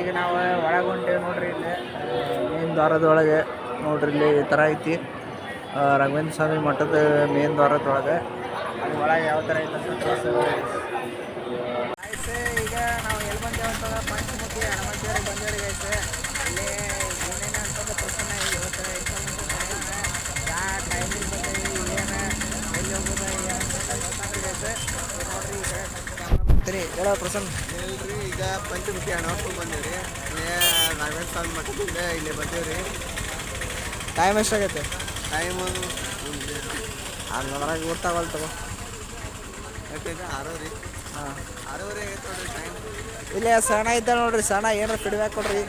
ಈಗ ನಾವು ಒಳಗೆ ಹೊಂಟೇವಿ ನೋಡ್ರಿ. ಇಲ್ಲಿ ಮೇನ್ ದ್ವಾರದೊಳಗೆ ನೋಡ್ರಿ, ಇಲ್ಲಿ ಈ ಥರ ಐತಿ ರಾಘವೇಂದ್ರ ಸ್ವಾಮಿ ಮಠದ ಮೇನ್ ದ್ವಾರದೊಳಗೆ. ಅಲ್ಲಿ ಒಳಗೆ ಯಾವ ಥರ ಐತೆ ಅಂತ ಈಗ ನಾವು ಎಲ್ಲಿ ಬಂದೇವೆ ಅಂತಂದ್ರೆ ಪಂಚಮುಖಿ ಹನುಮಂತೇವ್ರಿಗೆ ಬಂದೇವ್ರಿಗೆ ಐತೆ. ಅಲ್ಲಿ ಏನೇನು ಅಂತಂದ್ರೆ ಪ್ರಸನ್ನ ಇವತ್ತು ಯಾವ ಟೈಮಿಗೆ ಬಂದೇವಿ, ಏನು ಎಲ್ಲಿ ಹೋಗೋದು ಐತೆ ನೋಡ್ರಿ. ಈಗ ಹೇಳೋ ಪ್ರಸನ್ನ ಹೇಳ್ರಿ. ಈಗ ಪಂಚಮುಖಿ ಹನುಮಪ್ಪಗೆ ಬಂದೇವ್ರಿ. ರಾಘವೇಂದ್ರ ಸ್ವಾಮಿ ಮಠದಿಂದ ಇಲ್ಲಿ ಬಂದೇವ್ರಿ. ಟೈಮ್ ಎಷ್ಟಾಗೈತೆ? ಟೈಮ್ ಅದ್ರಾಗ ಗೊತ್ತಾಗಲ್ಲ ತಗೋ. ಯಾಕಂದ್ರೆ 6 ರೀ. ಹಾಂ, 6:30 ಆಗೈತೆ ನೋಡ್ರಿ ಟೈಮ್. ಇಲ್ಲೇ ಸಣ್ಣ ಇದ್ದ ನೋಡ್ರಿ, ಸಣ್ಣ ಏನಾರ ಫೀಡ್ಬ್ಯಾಕ್ ಕೊಡ್ರಿ.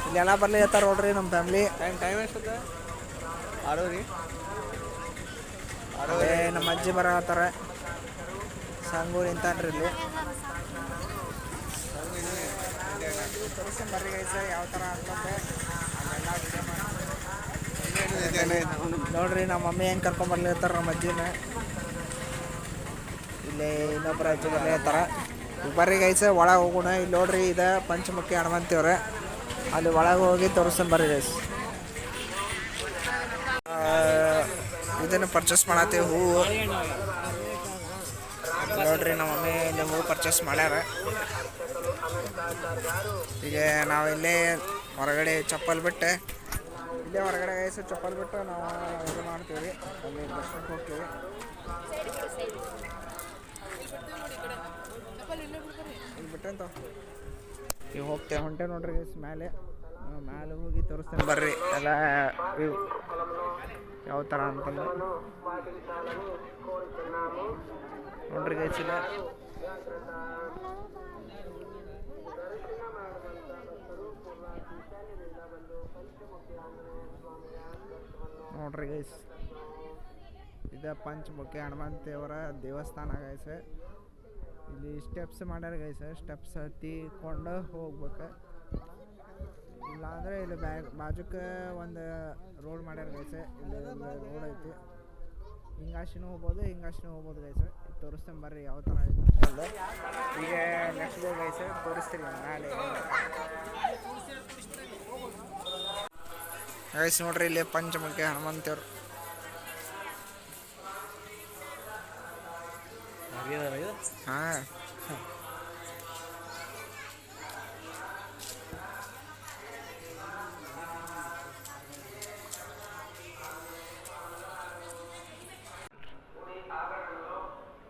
ಇಲ್ಲೆಲ್ಲ ಬರ್ಲಿ ಇರ್ತಾರೆ ನೋಡ್ರಿ ನಮ್ಮ ಫ್ಯಾಮ್ಲಿ. ಟೈಮ್ ಎಷ್ಟದ? 6 ರೀ. ನಮ್ಮ ಅಜ್ಜಿ ಬರತ್ತಾರ. ಸಂಗೂರು ನಿಂತಾನ್ರಿ ಇಲ್ಲಿ. ಬರ್ರಿ ಗೈಸ ಯಾವ ಥರ ಅಂತಂದ್ರೆ ನೋಡ್ರಿ. ನಮ್ಮ ಮಮ್ಮಿ ಹೆಂಗೆ ಕರ್ಕೊಂಬರ್ಲಿರ್ತಾರೆ ನಮ್ಮ ಅಜ್ಜಿನ. ಇಲ್ಲಿ ಇನ್ನೊಬ್ಬರ ಅಜ್ಜಿ ಬರ್ಲಿರ್ತಾರ. ಬರ್ರಿ ಗೈಸ ಒಳಗೆ ಹೋಗೋಣ. ಇಲ್ಲಿ ನೋಡ್ರಿ, ಇದು ಪಂಚಮುಖಿ ಹನುಮಂತೇವ್ರೆ. ಅಲ್ಲಿ ಒಳಗೆ ಹೋಗಿ ತೋರಿಸ್ತಾನೆ ಬರ್ರಿ ಗೈಸ್. ಇದನ್ನು ಪರ್ಚೇಸ್ ಮಾಡತ್ತೀವಿ, ಹೂವು ನೋಡ್ರಿ. ನಮ್ಮ ಮಮ್ಮಿ ಇಲ್ಲಿ ಹೂವು ಪರ್ಚೇಸ್ ಮಾಡ್ಯಾರ. ಈಗ ನಾವು ಇಲ್ಲೇ ಹೊರಗಡೆ ಚಪ್ಪಲ್ ಬಿಟ್ಟು, ಇಲ್ಲೇ ಹೊರಗಡೆ ಗೈಸು ಚಪ್ಪಲ್ ಬಿಟ್ಟು ನಾವು ಇದು ಮಾಡ್ತೀವಿ. ಅಲ್ಲಿ ದರ್ಶನಕ್ಕೆ ಹೋಗ್ತೀವಿ. ಇಲ್ಲಿ ಬಿಟ್ಟಂತ ಈಗ ಹೋಗ್ತೇವೆ, ಹೊಂಟೆ ನೋಡ್ರಿ ಗೈಸ್. ಮೇಲೆ ಹೋಗಿ ತೋರಿಸ್ತೇನೆ ಬರ್ರಿ ಎಲ್ಲ ವ್ಯೂ ಯಾವ ಥರ ಅಂತಂದ್ರೆ ನೋಡ್ರಿ ಗೈಸ್. ಇಲ್ಲ ನೋಡ್ರಿ ಗೈಸ್, ಇದು ಪಂಚಮುಖಿ ಹನುಮಂತೇವರ ದೇವಸ್ಥಾನ ಗೈಸ್. ಇಲ್ಲಿ ಸ್ಟೆಪ್ಸ್ ಮಾಡ್ಯಾರ ಗೈಸ್. ಸ್ಟೆಪ್ಸ್ ಹತ್ತಿಕೊಂಡು ಹೋಗ್ಬೇಕು. ಇಲ್ಲಾಂದರೆ ಇಲ್ಲಿ ಬಾಜುಕ್ಕೆ ಒಂದು ರೋಡ್ ಮಾಡ್ಯಾರ ಗೈಸ್. ಇಲ್ಲಿ ರೋಡ್ ಐತಿ, ಹಿಂಗಾಶಿನೂ ಹೋಗ್ಬೋದು ಗೈಸ್. ತೋರಿಸ್ತೇನೆ ಬರ್ರಿ ಯಾವ ಥರ ಐತಿ ಅಂತಂದು. ಈಗ ನೆಕ್ಸ್ಟ್ ಡೇ ಗೈಸ್ ತೋರಿಸ್ತೀರಿ ನಾಳೆ ಗೈಸ್. ನೋಡ್ರಿ ಇಲ್ಲಿ ಪಂಚಮುಖಿ ಹನುಮಂತೇವ್ರು. ಹಾಂ,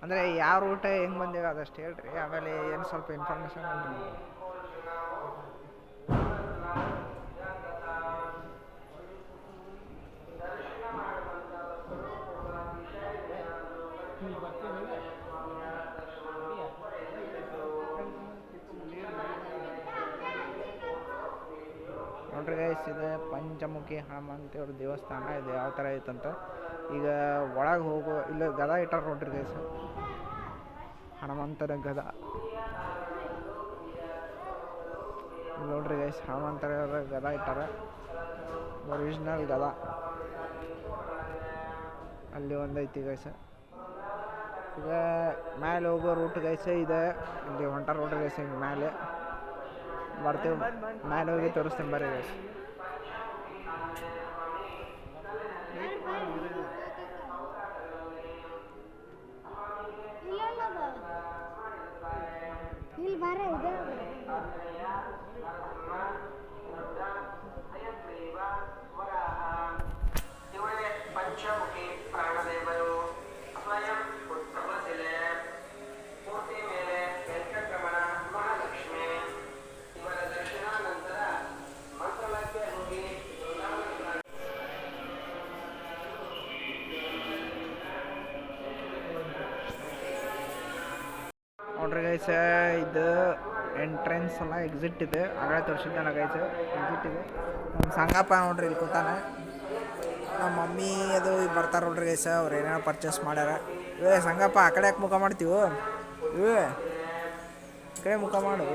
ಅಂದರೆ ಯಾವ ರೂಟ್ ಹೆಂಗೆ ಬಂದೇವೆ ಅದಷ್ಟು ಹೇಳ್ರಿ. ಆಮೇಲೆ ಏನು ಸ್ವಲ್ಪ ಇನ್ಫಾರ್ಮೇಷನ್ ಹೇಳ್ರಿ. ನೋಡ್ರಿ ಗೈಸ್, ಇದು ಪಂಚಮುಖಿ ಹನುಮಂತೇವ್ರ ದೇವಸ್ಥಾನ. ಇದು ಯಾವ ಥರ ಐತಂತ ಈಗ ಒಳಗೆ ಹೋಗೋ. ಇಲ್ಲ ಗದ ಇಟ್ಟಾರ ನೋಡ್ರಿ ಗೈಸ್, ಹನುಮಂತರ ಗದ. ನೋಡ್ರಿ ಗೈಸ್, ಹನುಮಂತರ ಗದ ಇಟ್ಟಾರ, ಒರಿಜಿನಲ್ ಗದ. ಅಲ್ಲಿ ಒಂದೈತಿ ಗೈಸ್. ಈಗ ಮೇಲೆ ಹೋಗೋ ರೂಟ್ ಗೈಸ್ ಇದೆ. ಇಲ್ಲಿ ಹೊಂಟಾರ ನೋಡ್ರಿ ಗೈಸ್. ಹಿಂಗೆ ಮೇಲೆ ಬರ್ತೀವಿ, ಮೇಲೆ ಹೋಗಿ ತೋರಿಸ್ತೇನೆ ಬರ್ರಿ ಗೈಸ್. ನೋಡ್ರಿ ಗೈಸ್, ಇದು ಎಂಟ್ರೆನ್ಸ್ ಅಲ್ಲ, ಎಕ್ಸಿಟ್ ಇದೆ. ಆಗಲೇ ತೋರಿಸಿದ್ದಾನ ಗೈಸ್, ಎಕ್ಸಿಟ್ ಇದೆ. ನಮ್ಮ ಸಂಗಪ್ಪ ನೋಡ್ರಿ ಇಲ್ಲಿ ಕೂತಾನೆ. ನಮ್ಮ ಮಮ್ಮಿ ಅದು ಈಗ ಬರ್ತಾರೆ ನೋಡ್ರಿ ಗೈಸ್. ಅವ್ರು ಏನೇನೋ ಪರ್ಚೇಸ್ ಮಾಡ್ಯಾರ. ಸಂಗಪ್ಪ ಆ ಕಡೆ ಯಾಕೆ ಮುಖ ಮಾಡ್ತೀವಿ? ಈ ಕಡೆ ಮುಖ ಮಾಡು.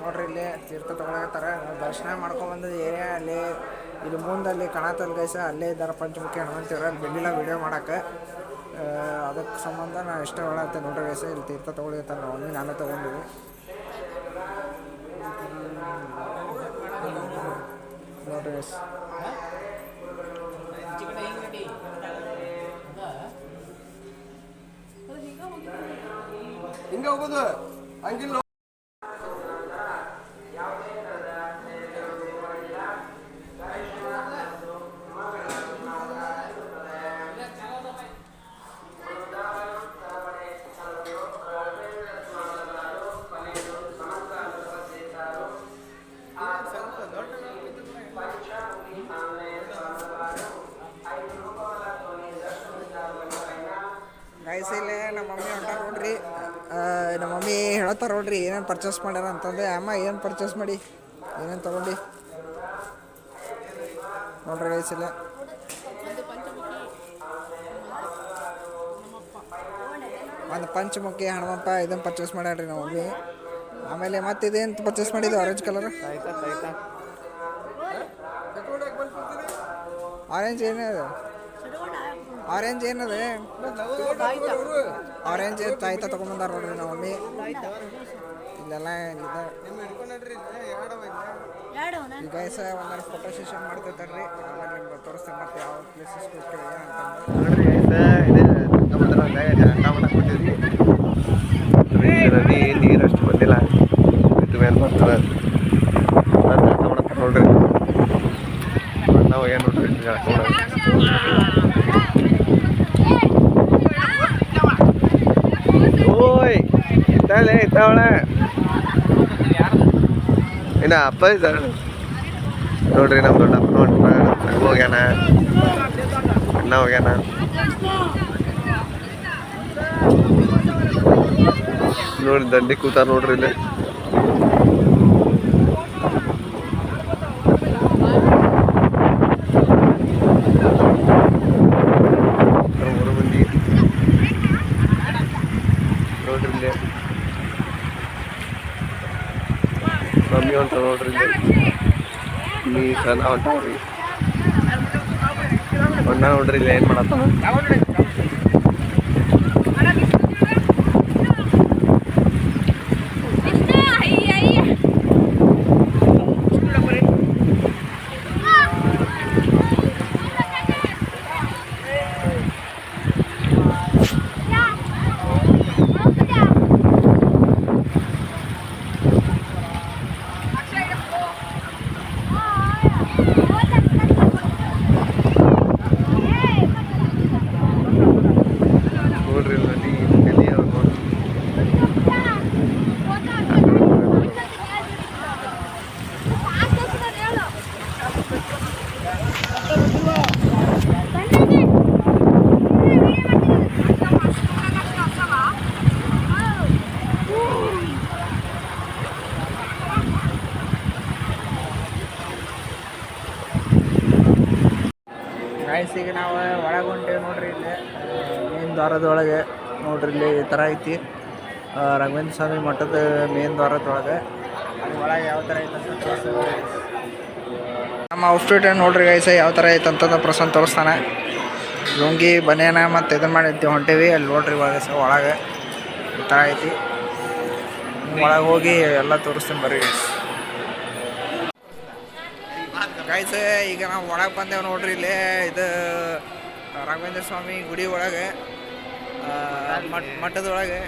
ನೋಡ್ರಿ ಇಲ್ಲಿ ತೀರ್ಥ ತೊಗೊಳತ್ತಾರ. ದರ್ಶನ ಮಾಡ್ಕೊಂಬಂದು ಏರಿಯಾ ಅಲ್ಲಿ ಇಲ್ಲಿ ಮುಂದಲ್ಲಿ ಕಾಣತ್ತಲ್ಲ ಗೈಸ ಅಲ್ಲೇ ಇದ್ದಾರೆ ಪಂಚಮುಖಿ ಹನುಮಂತಿಯವ್ರು. ಅಲ್ಲಿ ಬಂದಿಲ್ಲ ವೀಡಿಯೋ ಮಾಡೋಕ್ಕೆ, ಅದಕ್ಕೆ ಸಂಬಂಧ ನಾನು ಇಷ್ಟ ಒಳತ್ತೆ ನೋಡ್ರಿ ಗೈಸ. ಇಲ್ಲಿ ತೀರ್ಥ ತೊಗೊಳಿರ್ತಾರೆ ನಾವು ನಾನು ತೊಗೊಂಡಿವಿ ನೋಡ್ರಿ ಗೈಸ್. ಹಿಂಗೆ ಹೋಗೋದು ಹಂಗಿಲ್ಲ. ಗೈಸ್ ಇಲ್ಲೇ ನಮ್ಮ ಮಮ್ಮಿ ಹೊಂಟಾರ ನೋಡ್ರಿ. ನಮ್ಮ ಮಮ್ಮಿ ಹೇಳ್ತಾರ ನೋಡ್ರಿ ಏನೇನು ಪರ್ಚೇಸ್ ಮಾಡ್ಯಾರ ಅಂತಂದ್ರೆ. ಅಮ್ಮ ಏನು ಪರ್ಚೇಸ್ ಮಾಡಿ ಏನೇನು ತೊಗೊಂಡು ನೋಡ್ರಿ ಗೈಸ್. ಇಲ್ಲ ಒಂದು ಪಂಚಮುಖಿ ಹನುಮಪ್ಪ ಇದನ್ನು ಪರ್ಚೇಸ್ ಮಾಡ್ಯಾಡ್ರಿ ನಮ್ಮ ಮಮ್ಮಿ. ಆಮೇಲೆ ಮತ್ತೆ ಇದೇನು ಪರ್ಚೇಸ್ ಮಾಡಿದ್ದು ಆರೆಂಜ್ ಕಲರ್. ಆರೆಂಜ್ ಏನದು? ಆರೆಂಜ್ ಏನದು? ಆರೆಂಜ್ ತಾಯ್ತ ತೊಗೊಂಬಂದಾರ ನೋಡ್ರಿ ನಮ್ಮ ಮಮ್ಮಿ. ಇಲ್ಲೆಲ್ಲ ಈ ಗೈಸ ಒಂದರ ಫೋಟೋ ಸೆಷನ್ ಮಾಡ್ತಿರ್ತಾರ್ರಿ. ಆಮೇಲೆ ನಿಮ್ಗೆ ತೋರಿಸ್ತೀನಿ ಮತ್ತೆ ಯಾವ ಪ್ಲೇಸಸ್ ಹೋಗ್ತೀವಿ ನದಿ ನೀರಷ್ಟು ಬಂದಿಲ್ಲ, ಬಿಟ್ಟು ಮೇಲೆ ಬರ್ತಾರೆ ನೋಡ್ರಿ. ನಾವು ಏನು ನೋಡ್ರಿ ಓಯ್ ಇದ್ದಾಳೆ ಇದ್ದಾವಳೆ ಇನ್ನು ಅಪ್ಪ ಇದ್ದಾಳೆ ನೋಡ್ರಿ. ನಮ್ಮ ದೊಡ್ಡಪ್ಪ ನೋಡ್ರಿ ಹೋಗ್ಯಾನ, ಅಣ್ಣ ಹೋಗ್ಯಾನ. ನೋಡಿ ದಂಡಿ ಕೂತಾರ ನೋಡ್ರಿ ಇಲ್ಲಿ. ಮೂರು ಮಂದಿ ನೋಡ್ರಿ ಇಲ್ಲಿ. ಮಮ್ಮಿ ಹೊಂಟ ನೋಡ್ರಿ ಇಲ್ಲಿ. ನೀ ಸಣ್ಣ ಹೊಂಟಾವ್ರಿ. ಅಣ್ಣ ನೋಡ್ರಿ ಇಲ್ಲಿ ಏನು ಮಾಡತ್ತ. ಗೈಸ್ ಈಗ ನಾವು ಒಳಗೆ ಹೊಂಟೇವಿ ನೋಡ್ರಿ. ಇಲ್ಲಿ ಮೇನ್ ದ್ವಾರದೊಳಗೆ ನೋಡ್ರಿ ಇಲ್ಲಿ ಈ ಥರ ಐತಿ ರಾಘವೇಂದ್ರ ಸ್ವಾಮಿ ಮಠದ ಮೇನ್ ದ್ವಾರದೊಳಗೆ. ಅಲ್ಲಿ ಒಳಗೆ ಯಾವ ಥರ ಐತೆ ಅಂತ ನಮ್ಮ ಔಟ್ಫಿಟ್ ನೋಡ್ರಿ ಗೈಸ್ ಯಾವ ಥರ ಐತೆ ಅಂತಂದು ಪ್ರಸನ್ನ ತೋರಿಸ್ತಾನೆ. ಲುಂಗಿ ಬನಿಯನ ಮತ್ತು ಇದನ್ನು ಮಾಡಿರ್ತೀವಿ ಹೊಂಟೇವಿ. ಅಲ್ಲಿ ನೋಡ್ರಿ ಒಳಗೆ ಒಳಗೆ ಈ ಥರ ಐತಿ. ಒಳಗೆ ಹೋಗಿ ಎಲ್ಲ ತೋರಿಸ್ತೀನಿ ಬರ್ರಿ ಗೈಸ್. ಗೈಸ್ ಈಗ ನಾವು ಒಳಗೆ ಬಂದೇವು ನೋಡ್ರಿ. ಇಲ್ಲಿ ಇದು ರಾಘವೇಂದ್ರ ಸ್ವಾಮಿ ಗುಡಿ ಒಳಗೆ ಮಠದೊಳಗೆ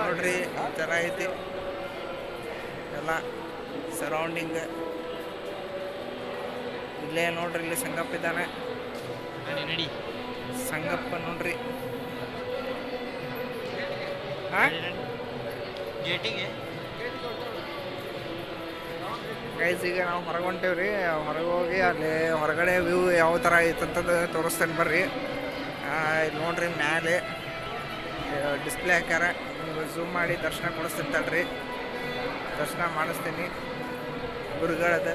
ನೋಡ್ರಿ ಈ ಥರ ಐತಿ ಎಲ್ಲ ಸರೌಂಡಿಂಗ್. ಇಲ್ಲೇ ನೋಡ್ರಿ ಇಲ್ಲಿ ಸಂಗಪ್ಪ ಇದ್ದಾನೆ. ಸಂಗಪ್ಪ ನೋಡ್ರಿ ಗೈಸ್ ಈಗ ನಾವು ಹೊರಗೆ ಹೊಂಟೇವ್ರಿ. ಹೊರಗೆ ಹೋಗಿ ಅಲ್ಲಿ ಹೊರಗಡೆ ವ್ಯೂ ಯಾವ ಥರ ಐತಂತಂದು ತೋರಿಸ್ತೇನೆ ಬರ್ರಿ. ಇಲ್ಲಿ ನೋಡ್ರಿ ಮ್ಯಾಲೆ ಡಿಸ್ಪ್ಲೇ ಹಾಕ್ಯಾರ. ನೀವು ಝೂಮ್ ಮಾಡಿ ದರ್ಶನ ಕೊಡಿಸ್ತೀನಿ ತಡ್ರಿ. ದರ್ಶನ ಮಾಡಿಸ್ತೀನಿ ಗುರುಗಳದ.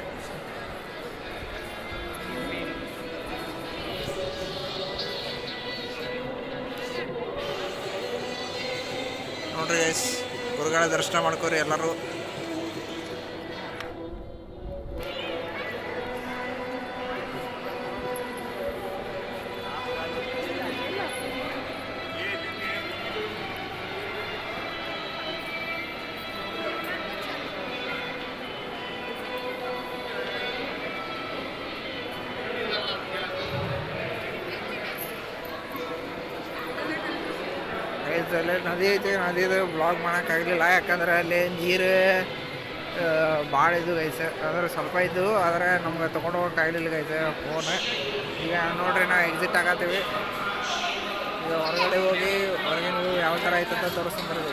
ನೋಡ್ರಿ ಗೈಸ್ ಗುರುಗಳ ದರ್ಶನ ಮಾಡ್ಕೋರಿ ಎಲ್ಲರೂ. ಅಲ್ಲಿ ನದಿ ಐತಿ, ನದಿದು ಬ್ಲಾಗ್ ಮಾಡೋಕ್ಕಾಗಲಿಲ್ಲ ಯಾಕಂದ್ರೆ ಅಲ್ಲಿ ನೀರು ಭಾಳ ಇದು ಗೈಸ್, ಅಂದ್ರೆ ಸ್ವಲ್ಪ ಇದ್ದು ಆದರೆ ನಮ್ಗೆ ತೊಗೊಂಡು ಹೋಗೋಕ್ಕಾಗಲಿಲ್ಲ ಗೈಸ್ ಫೋನ್. ಈಗ ನೋಡ್ರಿ ನಾವು ಎಕ್ಸಿಟ್ ಆಗತ್ತೀವಿ. ಈಗ ಹೊರಗಡೆ ಹೋಗಿ ಹೊರಗಿನ ಯಾವ ಥರ ಐತೆ ಅಂತ ತೋರಿಸ್ತಾರೆ.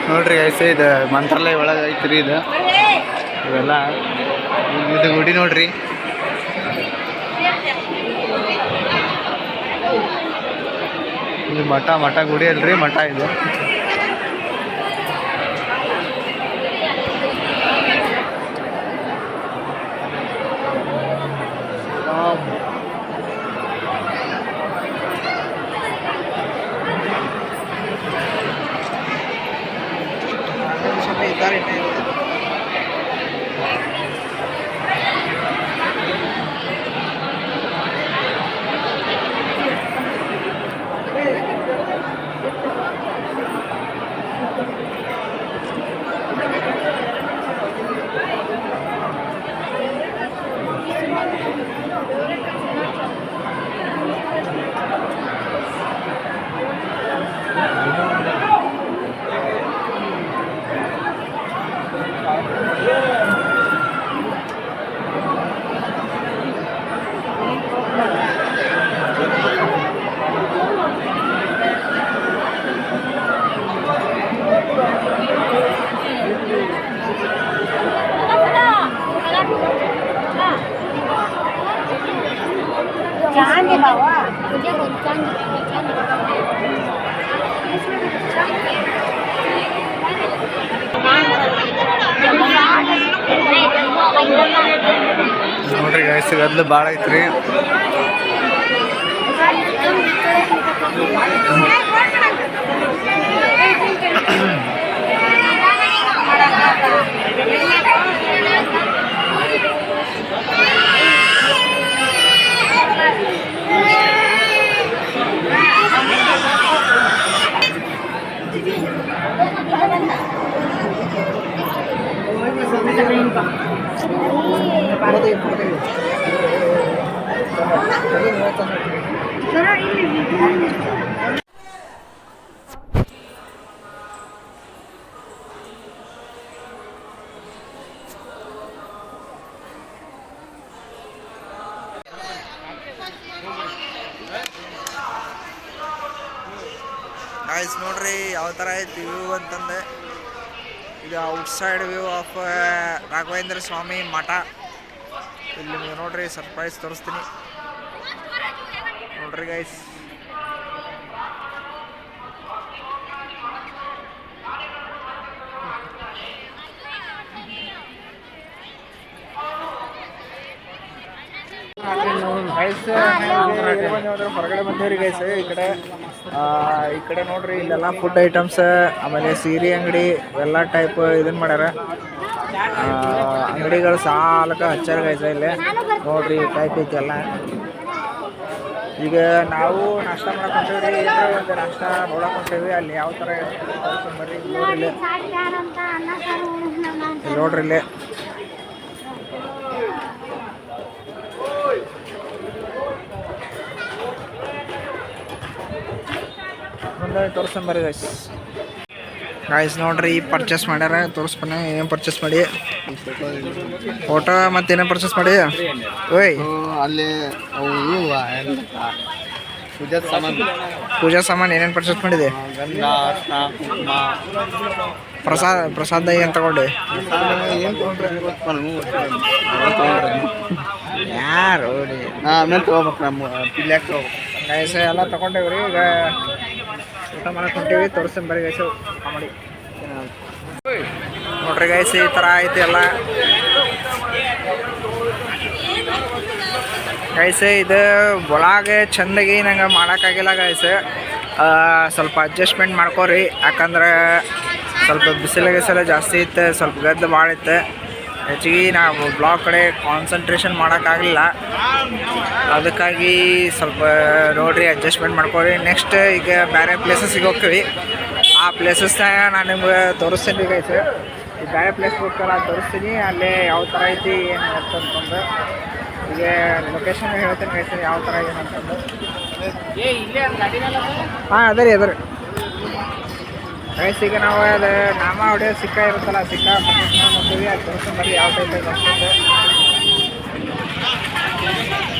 ನೋಡ್ರಿ ಐಸೆ ಇದು ಮಂತ್ರಾಲಯ ಒಳಗೆ ಐತ್ರಿ ಇದು ಇವೆಲ್ಲ ಇದು ಗುಡಿ ನೋಡ್ರಿ. ಇದು ಮಠ ಗುಡಿ ಅಲ್ರಿ, ಮಠ ಇದು. ಇದ್ದಾರೆ ನೋಡ್ರಿ ಗೈಸ್ ಗದ್ಲು ಭಾಳ ಐತ್ರಿ. ಗಾಯ್ಸ್ ನೋಡ್ರಿ ಯಾವ ಥರ ಐತಿ ವ್ಯೂ ಅಂತಂದೆ. ಇದು ಔಟ್ಸೈಡ್ ವ್ಯೂ ಆಫ್ ರಾಘವೇಂದ್ರ ಸ್ವಾಮಿ ಮಠ. ಇಲ್ಲಿ ನಿಮಗೆ ನೋಡ್ರಿ ಸರ್ಪ್ರೈಸ್ ತೋರಿಸ್ತೀನಿ ನೋಡ್ರಿ ಗೈಸ್. ಹೊರಗಡೆ ಬಂದೇವ್ರಿ ಗೈಸ್. ಈ ಕಡೆ ನೋಡ್ರಿ ಇಲ್ಲೆಲ್ಲ ಫುಡ್ ಐಟಮ್ಸ್, ಆಮೇಲೆ ಸೀರೆ ಅಂಗಡಿ ಎಲ್ಲ ಟೈಪ್ ಇದನ್ನ ಮಾಡ್ಯಾರ. ಅಂಗಡಿಗಳು ಸಾಲಕ ಹಚ್ಚಾರ ಗೈಸ್. ಇಲ್ಲಿ ನೋಡ್ರಿ ಈ ಟೈಪ್ ಐತಿ ಎಲ್ಲ. ಈಗ ನಾವು ನಾಷ್ಟ ಮಾಡಕ್ ಹೊಂಟೇವ್ರಿ. ಒಂದು ನಾಷ್ಟ ನೋಡಕ್ ಹೊಂಟೇವಿ. ಅಲ್ಲಿ ಯಾವ ಥರ ಬರ್ರಿ ನೋಡ್ರಿ ಇಲ್ಲಿ. ಮುಂದೆ ತೋರಿಸ್ಕೊಂಬರಿ ಗಾಯ್ಸ್ ನೋಡ್ರಿ ಪರ್ಚೇಸ್ ಮಾಡ್ಯಾರ. ತೋರಿಸ್ಬನ್ನ ಏನೇನು ಪರ್ಚೇಸ್ ಮಾಡಿ. ಫೋಟೋ ಮತ್ತೆ ಏನೇನು ಪರ್ಚೇಸ್ ಮಾಡಿ. ಓಯ್ ಅಲ್ಲಿ ಪೂಜಾ ಸಾಮಾನು ಏನೇನು ಪರ್ಚೇಸ್ ಮಾಡಿದೆ? ಪ್ರಸಾದ ಏನು ತಗೊಂಡೆ? ಯಾರು ಆಮೇಲೆ ತಗೋಬೇಕು ನಮ್ಮ ಪಿಲ್ಯಾಕ್ ಗೈಸ್ ಎಲ್ಲ ತಗೊಂಡೇವ್ರಿ. ಈಗ ಊಟ ಮಾಡಕ್ಕೆ ಹೊಂಟೀವಿ. ತೋರಿಸ್ಕೊಂಬರಿ ಗೈಸ್ ಮಾಡಿ ನೋಡ್ರಿ ಗೈಸ್. ಈ ಥರ ಐತಿ ಎಲ್ಲ ಗೈಸ್. ಇದು ಒಳಗೆ ಚಂದಾಗಿ ನಂಗೆ ಮಾಡೋಕ್ಕಾಗಿಲ್ಲ ಗೈಸ್. ಸ್ವಲ್ಪ ಅಡ್ಜಸ್ಟ್ಮೆಂಟ್ ಮಾಡ್ಕೋರಿ. ಯಾಕಂದ್ರೆ ಸ್ವಲ್ಪ ಬಿಸಿಲು ಜಾಸ್ತಿ ಇತ್ತು, ಸ್ವಲ್ಪ ಗದ್ದು ಭಾಳ ಇತ್ತು. ಹೆಚ್ಚಿಗೆ ನಾವು ಬ್ಲಾಗ್ ಕಡೆ ಕಾನ್ಸಂಟ್ರೇಷನ್ ಮಾಡೋಕ್ಕಾಗಲಿಲ್ಲ. ಅದಕ್ಕಾಗಿ ಸ್ವಲ್ಪ ನೋಡಿರಿ, ಅಡ್ಜಸ್ಟ್ಮೆಂಟ್ ಮಾಡ್ಕೊರಿ. ನೆಕ್ಸ್ಟ್ ಈಗ ಬೇರೆ ಪ್ಲೇಸಸ್ಸಿಗೆ ಹೋಗ್ತೀವಿ. ಆ ಪ್ಲೇಸಸ್ನ ನಾನು ನಿಮ್ಗೆ ತೋರಿಸ್ತೀನಿ ಗೈಸ್. ಈ ಬೇರೆ ಪ್ಲೇಸ್ಗೆ ಹೋಗ್ತಾರ ತೋರಿಸ್ತೀನಿ. ಅಲ್ಲೇ ಯಾವ ಥರ ಐತಿ ಏನು ಅಂತಂದು. ಈಗ ಲೊಕೇಶನ್ ಹೇಳ್ತೀನಿ ಗೈಸ್ ಯಾವ ಥರ ಏನು ಅಂತಂದು. ಹಾಂ ಅದೇ ರೀ ಗೈಸ್. ಈಗ ನಾವು ಅದು ನಾಮ ಹೊಡೆಯೋ ಸಿಕ್ಕ ಇರುತ್ತಲ್ಲ, ಸಿಕ್ಕ ನೋಡ್ತೀವಿ. ಅದು ತೋರಿಸ್ಕೊಂಬರಿ ಯಾವ ಟೈಪ್ ಐತೆ ಅಂತಂದು.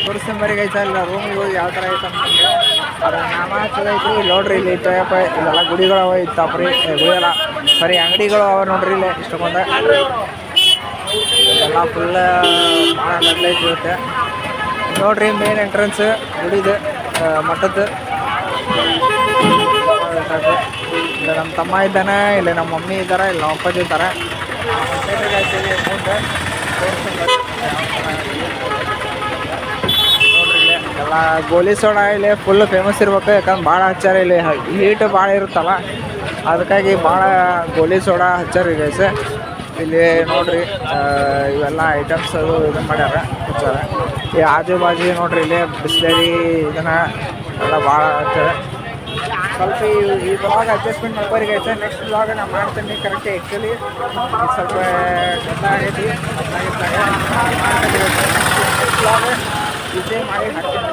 ತೋರಿಸ್ಕೊಂಬರಿ ಗೈಸ್. ಇಲ್ಲ ರೂಮಿಗೆ ಹೋಗಿ ಯಾವ ಥರ ಐತೆ ಅಂತಂದು. ಅದು ನಾಮ ಚಲೋ ಐತ್ರಿ. ಇಲ್ಲಿ ನೋಡ್ರಿ ಇಲ್ಲಿ ಟೈಪ್ ಇಲ್ಲೆಲ್ಲ ಗುಡಿಗಳು ಅವ ಇತ್ತಪ್ರಿ. ಗುಡಿಯಲ್ಲ ಸರಿ ಅಂಗಡಿಗಳು ಅವ ನೋಡ್ರಿ. ಇಲ್ಲಿ ಇಷ್ಟೊಂದು ಇದೆಲ್ಲ ಫುಲ್ ಭಾಳ ನಡ್ಲೈತಿ ಇರುತ್ತೆ ನೋಡ್ರಿ. ಮೇನ್ ಎಂಟ್ರೆನ್ಸ್ ಗುಡಿದು ಮಠದ್ದು. ಇಲ್ಲ ನಮ್ಮ ತಮ್ಮ ಇದ್ದಾನೆ, ಇಲ್ಲ ನಮ್ಮ ಮಮ್ಮಿ ಇದ್ದಾರೆ, ಇಲ್ಲ ನಮ್ಮ ಅಪ್ಪಾಜಿ ಇದ್ದಾರೆ. ನೋಡ್ರಿ ಇಲ್ಲಿ ಎಲ್ಲ ಗೋಲಿ ಸೋಡಾ ಇಲ್ಲಿ ಫುಲ್ ಫೇಮಸ್ ಇರ್ಬೇಕು. ಯಾಕಂದ್ರೆ ಭಾಳ ಹಚ್ಚಾರ. ಇಲ್ಲಿ ಹೀಟ್ ಭಾಳ ಇರುತ್ತಲ್ಲ, ಅದಕ್ಕಾಗಿ ಭಾಳ ಗೋಲಿ ಸೋಡಾ ಹಚ್ಚಾರ ಗೈಸ್. ಇಲ್ಲಿ ನೋಡ್ರಿ ಇವೆಲ್ಲ ಐಟಮ್ಸ್ ಅದು ಇದನ್ನ ಮಾಡ್ಯಾರ ಹಚ್ಚಾರ. ಈ ಆಜು ಬಾಜು ನೋಡ್ರಿ ಇಲ್ಲಿ ಬಿಸ್ಲೇರಿ ಇದನ್ನ ಎಲ್ಲ ಭಾಳ ಹಚ್ಚಾರ. ಸ್ವಲ್ಪ ಈ ಬ್ಲಾಗ್ ಅಡ್ಜಸ್ಟ್ಮೆಂಟ್ ಮಾಡ್ಕೋರಿ ಗೈಸ್. ನೆಕ್ಸ್ಟ್ ಬ್ಲಾಗ್ ನಾನು ಮಾಡ್ತೀನಿ ಕರೆಕ್ಟ್. ಆ್ಯಕ್ಚುಲಿ ಸ್ವಲ್ಪ ಗೊತ್ತಾಗೈತಿ ಬ್ಲಾಗ್ ಇದೇ ಮಾಡಿ ಹಾಕ್ತೀನಿ.